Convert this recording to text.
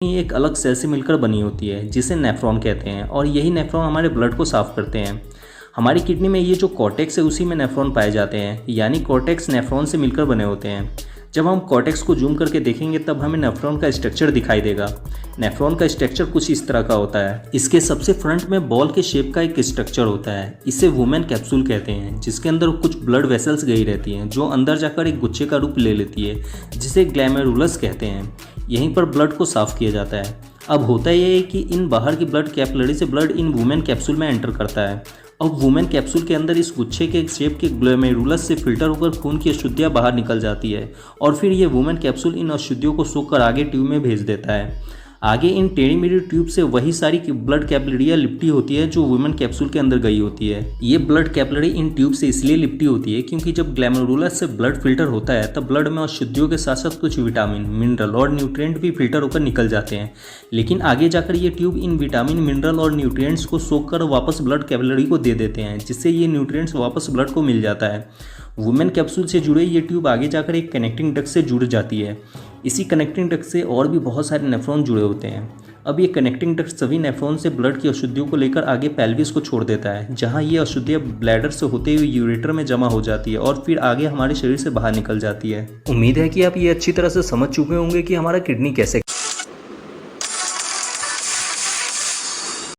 ये एक अलग सेल से मिलकर बनी होती है जिसे नेफ्रॉन कहते हैं और यही नेफ्रॉन हमारे ब्लड को साफ करते हैं। हमारी किडनी में ये जो कॉर्टेक्स है उसी में नेफ्रॉन पाए जाते हैं, यानी कॉर्टेक्स नेफ्रॉन से मिलकर बने होते हैं। जब हम कॉर्टेक्स को जूम करके देखेंगे तब हमें नेफ्रॉन का स्ट्रक्चर दिखाई देगा। नेफ्रॉन का स्ट्रक्चर कुछ इस तरह का होता है। इसके सबसे फ्रंट में बॉल के शेप का एक स्ट्रक्चर होता है, इसे वुमेन कैप्सूल कहते हैं, जिसके अंदर कुछ ब्लड वेसल्स गई रहती हैं जो अंदर जाकर एक गुच्छे का रूप ले लेती है, जिसे ग्लैमेरुलस कहते हैं। यहीं पर ब्लड को साफ किया जाता है। अब होता यह है कि इन बाहर की ब्लड कैपिलरी से ब्लड इन वुमेन कैप्सूल में एंटर करता है। अब वुमेन कैप्सूल के अंदर इस गुच्छे के शेप के ग्लोमेरुलस से फिल्टर होकर खून की अशुद्धियाँ बाहर निकल जाती है और फिर ये वुमेन कैप्सूल इन अशुद्धियों को सोखकर आगे ट्यूब में भेज देता है। आगे इन टेढ़ी मेढ़ी ट्यूब से वही सारी ब्लड कैपिलरियाँ लिपटी होती है जो वुमेन कैप्सूल के अंदर गई होती है। ये ब्लड कैपिलरी इन ट्यूब से इसलिए लिपटी होती है क्योंकि जब ग्लैमेरुलस से ब्लड फिल्टर होता है तब ब्लड में अशुद्धियों के साथ साथ कुछ विटामिन, मिनरल और न्यूट्रिएंट भी फिल्टर होकर निकल जाते हैं। लेकिन आगे जाकर ये ट्यूब इन विटामिन, मिनरल और न्यूट्रिएंट्स को सोख कर वापस ब्लड कैपिलरी को दे देते हैं, जिससे ये न्यूट्रिएंट्स वापस ब्लड को मिल जाता है। वुमेन कैप्सूल से जुड़े ये ट्यूब आगे जाकर एक कनेक्टिंग डक्ट से जुड़ जाती है। इसी कनेक्टिंग डक्ट से और भी बहुत सारे नेफ्रॉन जुड़े होते हैं। अब ये कनेक्टिंग डक्ट सभी नेफ्रॉन से ब्लड की अशुद्धियों को लेकर आगे पेल्विस को छोड़ देता है, जहां ये अशुद्धियाँ ब्लैडर से होते हुए यूरेटर में जमा हो जाती है और फिर आगे हमारे शरीर से बाहर निकल जाती है। उम्मीद है कि आप ये अच्छी तरह से समझ चुके होंगे कि हमारा किडनी कैसे